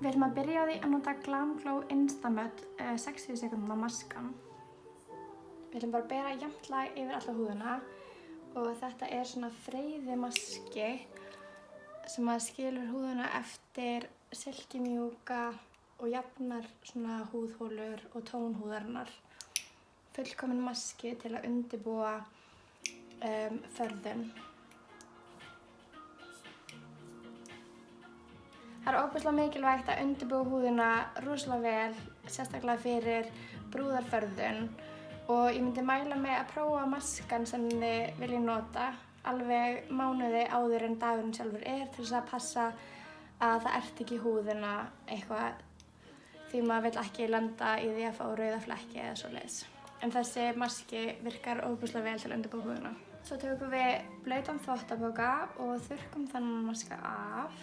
Við ætlum að byrja á því að nota Glam Glow Instamud 60 sekúndna maskan. Við ætlum bara að bera jafnt lag yfir alla húðina og þetta er svona freyðimaski sem að skilur húðina eftir silkimjúka og jafnar svona húðholur og tón húðarinnar. Fullkominn maski til að undirbúa förðun. Það er ógeðslega mikilvægt að undirbúa húðina rosalega vel, sérstaklega fyrir brúðarförðun og ég myndi mæla með að prófa maskan sem þið viljið nota alveg mánuði áður en dagurinn sjálfur til þess að passa að það ert ekki í húðina eitthvað því maður vill ekki lenda í því að fá rauða flekki eða svoleiðis. En þessi maski virkar ógeðslega vel til að undirbúa húðina. Svo tökum við blautan þvottapoka og þurrkum þennan maska af.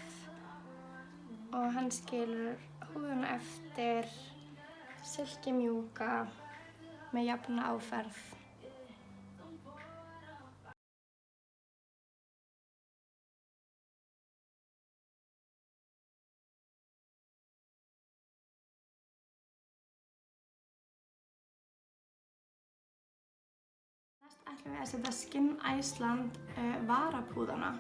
Og hann skilur húðina eftir silkimjúka með jafna áferð. Næst ætlum við að setja Skin Iceland varapúðana.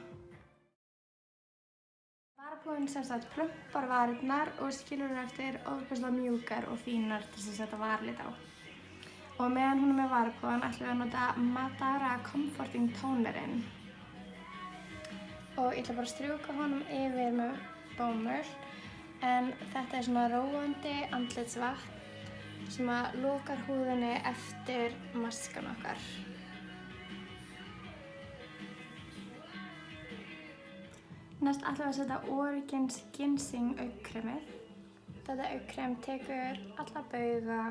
Varapúðin sem sagt plumpar varirnar og skilur eftir ofboðslega mjúkar og fínar til þess að setja varlit á. Og meðan hún er með varapúðan ætlum við að nota Madara Comforting Tonerinn. Og ég ætla bara að strjúka honum yfir með bómull. En þetta er svona róandi andlitsvatn sem að lokar húðinni eftir maskan okkar. Næst ætlum við að setja Origins Ginseng augkremið. Þetta augkrem tekur alla bauga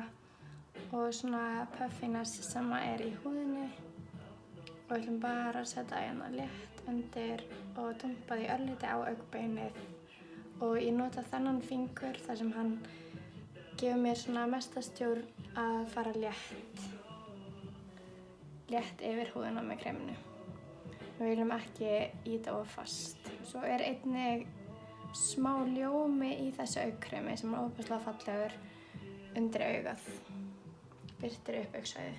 og svona puffiness sem er í húðinni og við ætlum bara að setja hérna létt undir og dumpa því örlítið á augnbeinið og ég nota þennan fingur þar sem hann gefur mér svona mesta stjórn að fara létt yfir húðina með kreminu. Við viljum ekki ýta of fast. Svo er einnig smá ljómi í þessu augkremi sem er ógeðslega fallegur undir augað. Birtir upp augsvæðið.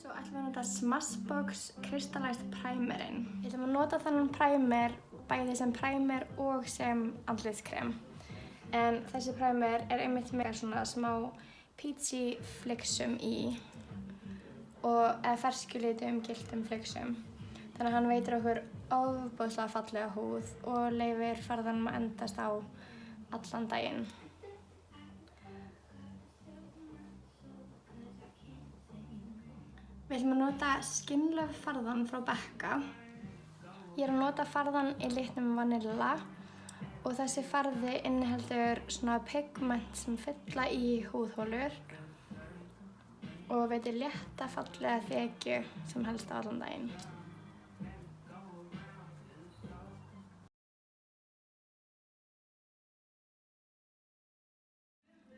Svo ætlum við að nota Smashbox Crystallized Primerinn. Ég ætlum að nota þennan primer bæði sem primer og sem andlitskrem. En þessi primer er einmitt með svona smá peachy flixum í og ferskjulitum gylltum flixum. Þannig að hann veitir okkur ofboðslega fallega húð og leyfir farðanum að endast á allan daginn. Við ætlum að nota Skin Love farðan frá Becca. Ég er að nota farðan í litnum Vanilla og þessi farði inniheldur svona pigment sem fylla í húðholur og veitir létta fallega þekju sem helst á allan daginn.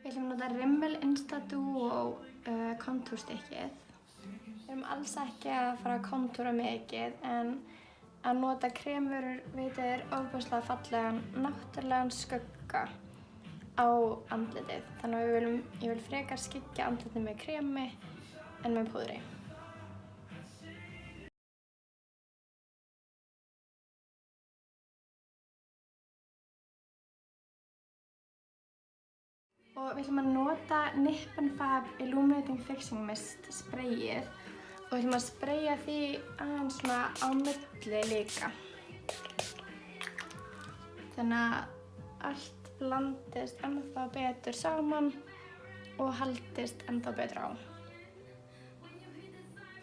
Við ætlum að nota Rimmel Insta Duo kontúrstykkið. Við erum alls ekki að fara að kontúra mikið en að nota kremur veitir ofboðslega fallegan náttúrulegan skugga á andlitið. Þannig að ég vil frekar skyggja andlitið með kremi en með púðri. Og við ætlum að nota Nip and Fab Illuminating Fixing Mist sprayið og við ætlum að spraya því aðeins svona á milli líka. Þannig að allt blandist ennþá betur saman og haldist ennþá betur á.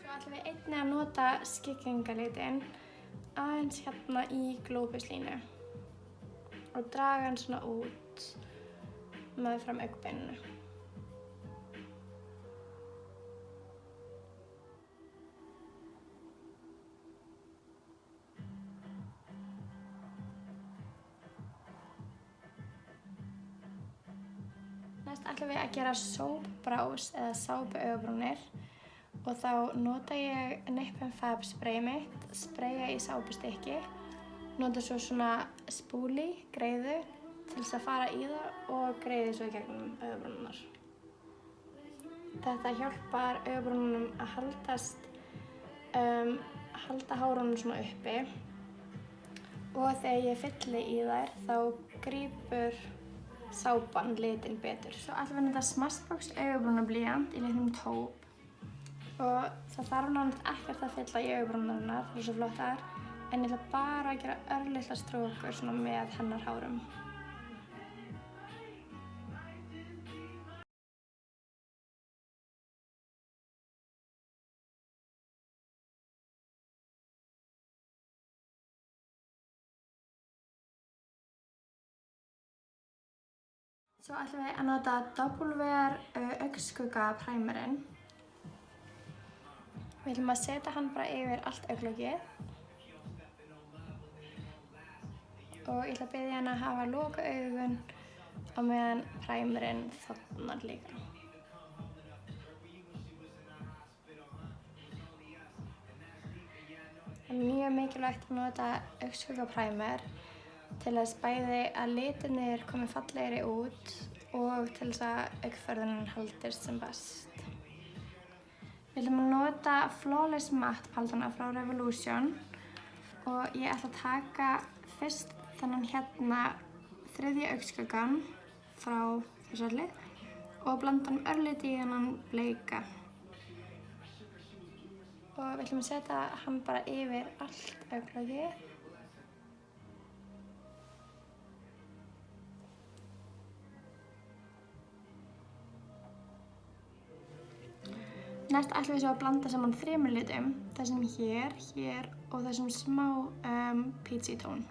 Svo ætlum við einnig að nota skyggingarlitin aðeins hérna í glóbuslínu og draga hann svona út meðfram augnbeininu. Næst ætlum við að gera soap brows eða sápuaugabrúnir og þá nota ég Nip and Fab sprayið mitt, spraya í sápustykki, Nota svo svona spúli, greiðu, til þess að fara í það og greiði svo í gegnum augabrúnirnar. Þetta hjálpar augabrúnunum að halda hárunum svona uppi og þegar ég fylli í þær þá grípur sápan litinn betur. Svo ætlum við að nota Smashbox augabrúnablýant í litnum tóp og það þarf nánast ekkert að fylla í augabrúnirnar, það eru svo flottar, en ég ætla bara að gera örlitlar strókur svona með hennar hárum. Svo ætlum við að nota Double Wear augnskugga primerinn. Við ætlum að setja hann bara yfir allt augnlokið. Og ég ætla að biðja hann að hafa loka augun á meðan primerinn þornar líka. Það er mjög mikilvægt að nota augnskugga primer til þess bæði að litirnir komi fallegri út og til þess að augnfjörðunin haldist sem best. Við ætlum að nota Flawless Matte paldana frá Revolution og ég ætla að taka fyrst þennan hérna þriðja augnskuggan frá þessu hlið og blanda hann örlítið í þennan bleika. Og við ætlum að setja hann bara yfir allt augnlokið. Næst ætlum við svo að blanda saman 3 litum, þessum hér og þessum smá peachy tón.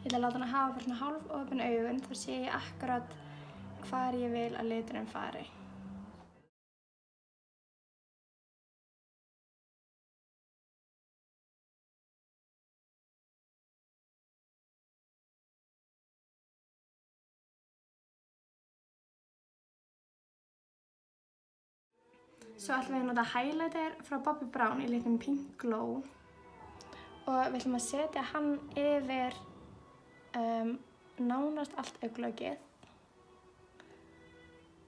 Ég ætla að láta hann að hafa bara svona hálf opin augun, þá sé ég akkurat hvar ég vil að liturinn fari. Svo ætlum við að nota highlighter frá Bobbi Brown í litnum Pink Glow og við ætlum að setja hann yfir nánast allt augnlokið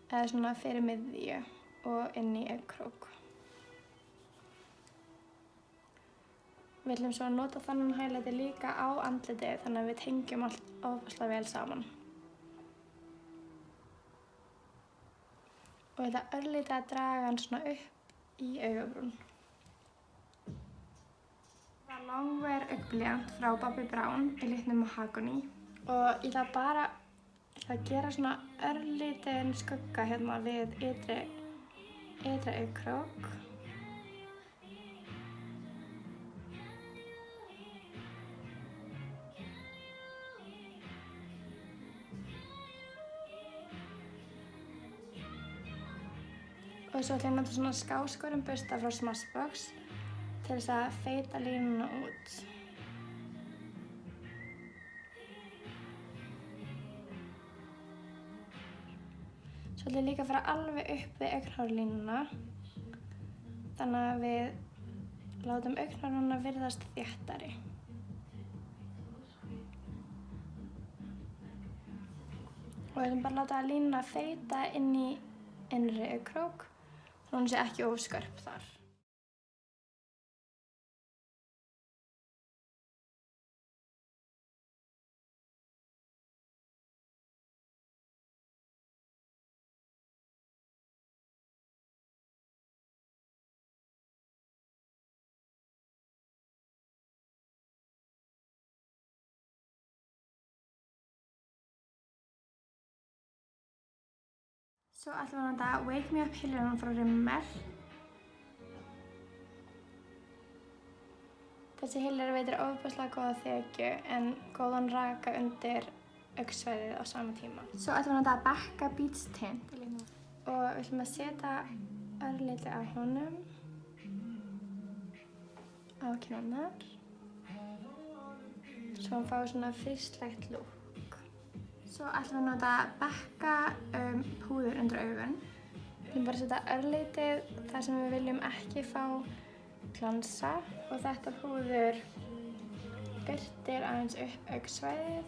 eða svona fyrir miðju og inn í augnkrók. Við ætlum svo að nota þannig highlighter líka á andlitið þannig að við tengjum allt ofboðslega vel saman. Og ég ætla örlítið að draga hann svona upp í augabrún. Það var Longwear augnblýant frá Bobbi Brown í litnum Mahogany og ég ætla bara að gera svona örlítinn skugga hérna við ytri augnkrók. Og svo ætla ég að nota svona skáskorinn bursta frá Smashbox til þess að feita línuna út. Svo ætla ég líka að fara alveg upp við augnhárlínuna þannig að við látum augnhárlínuna virðast þéttari. Og við ætlum bara að láta línuna feita inn í innri augnkrók. Hún sé ekki of skörp þar. Svo ætlum við að nota Wake Me Up Hillunan frá Rimmel. Þessi hillur veitir ofboðslega góða þekju en góðan raka undir augsvæðið á sama tíma. Svo ætlum við að nota Becca Beach Tint og við ætlum að setja örlítið á honum, á kinnarnar, svo hann fái svona frísklegt lúk. Svo ætlum við að nota Becca púður undir augun. Við ætlum bara að setja örlítið þar sem við viljum ekki fá glansa og þetta púður birtir aðeins upp augsvæðið.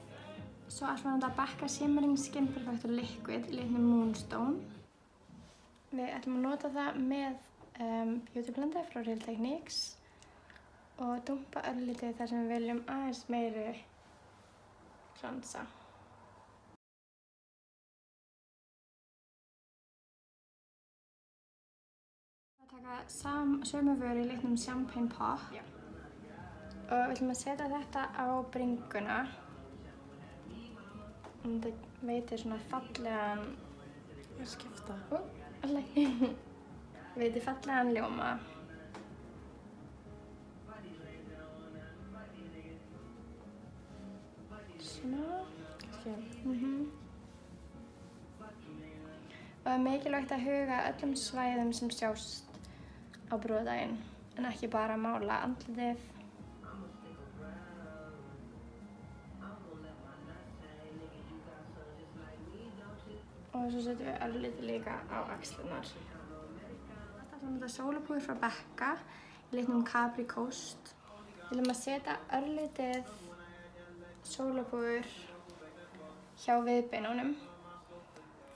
Svo ætlum við að nota Becca Shimmering Skin Perfector Liquid í litnum Moonstone. Við ætlum að nota það með Beauty Blender frá Real Techniques og dumpa örlítið þar sem við viljum aðeins meiri glansa. Við ætlum að taka sömu vöru í litnum Champagne Pop og við ætlum að setja þetta á bringuna. Þetta veitir svona fallegan... Að skipta. Veitir fallegan ljóma. Svona. Og það er mikilvægt að huga öllum svæðum sem sjást á brúðardaginn, en ekki bara mála andlitið. Og svo setjum við örlítið líka á axlirnar. Þetta er svona sólapúður frá Becca í litnum Capri Coast. Við viljum að setja örlítið sólapúður hjá viðbeinunum.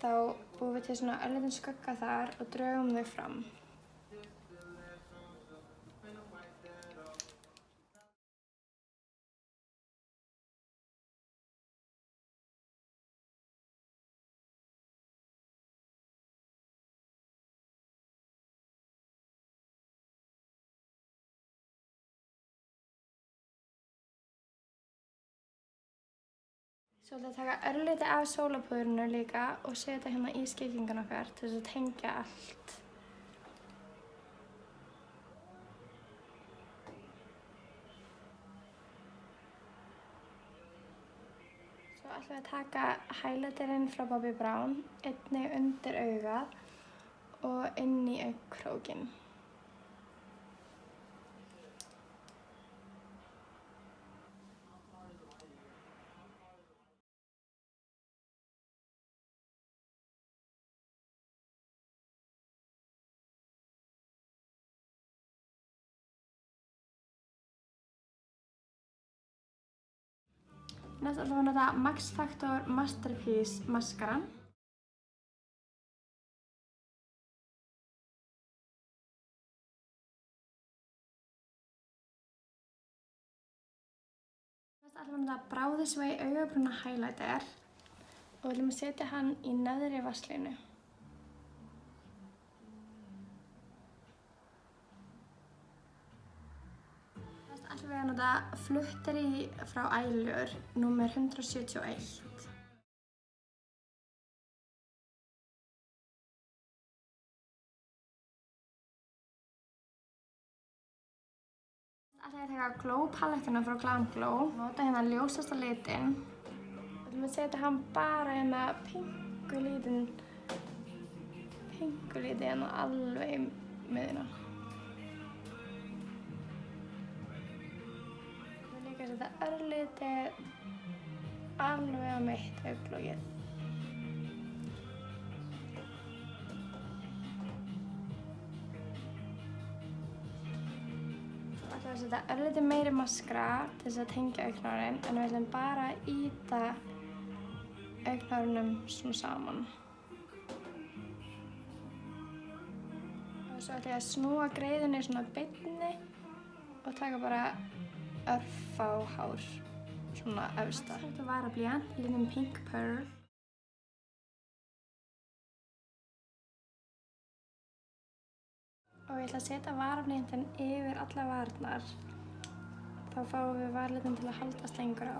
Þá búum við til svona örlítinn skugga þar og drögum þau fram. Svo ætlum við að taka örlítið af sólapúðrinu líka og setja hérna í skyggingun okkar til þess að tengja allt. Svo ætlum við að taka highlighterinn frá Bobbi Brown einnig undir augað og inn í augnkrókinn. Næst ætlum við að nota Max Factor Masterpiece maskaran. Næst ætlum við að nota Browthers Way augabrúna highlighter og við ætlum að setja hann í neðri vatnslínu. Næst ætlum við að nota Fluttery frá Eylure númer 171. Næst ætlum við að taka Glow palettuna frá Glam Glow, nota hérna ljósasta litinn. Við ætlum að setja hann bara hérna pingulítið hérna alveg í miðjuna. Ég setja örlítið alveg á mitt augnlokið. Svo ætlum við að setja örlítið meiri maskara til þess að tengja augnhárin, en við ætlum bara að ýta augnhárunum svona saman. Og svo ætlum ég að snúa greiðunni svona beinni og taka bara örfá hár, svona efsta. Þetta var að blýant í litnum Pink Pearl. Og ég ætla að setja varablýantinn yfir alla varirnar. Þá fáum við varalitin til að haldast lengur á.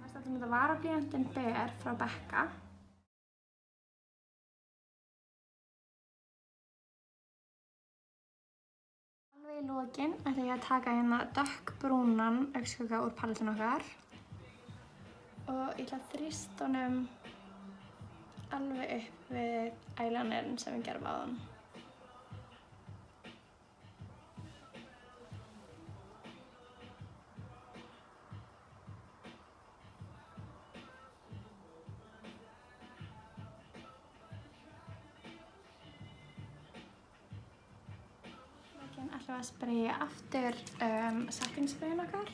Næst ætlum við að varablýantinn Bear frá Becca. Alveg í lokin ætla ég að taka hérna dökkbrúnan augnskugga úr palettinu okkar og ég ætla að þrýsta honum alveg upp við eyelinerinn sem við gerum áðan. ætlum við að spraya aftur setting sprayin okkar.